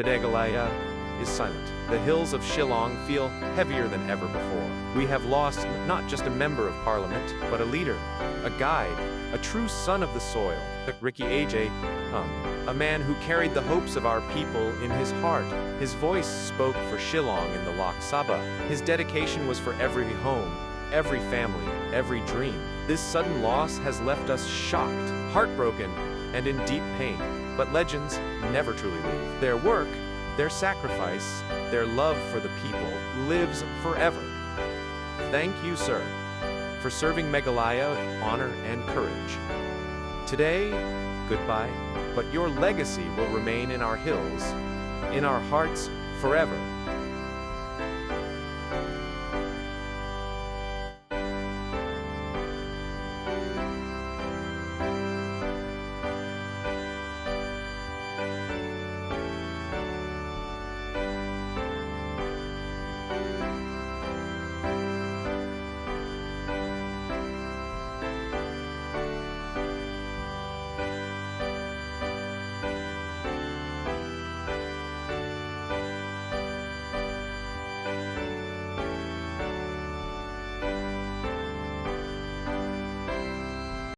Meghalaya is silent. The hills of Shillong feel heavier than ever before. We have lost not just a member of parliament, but a leader, a guide, a true son of the soil, Ricky A.J. a man who carried the hopes of our people in his heart. His voice spoke for Shillong in the Lok Sabha. His dedication was for every home, every family, every dream. This sudden loss has left us shocked, heartbroken, and in deep pain. But legends never truly leave. Their work, their sacrifice, their love for the people lives forever. Thank you, sir, for serving Meghalaya with honor and courage. Today, goodbye, but your legacy will remain in our hills, in our hearts forever.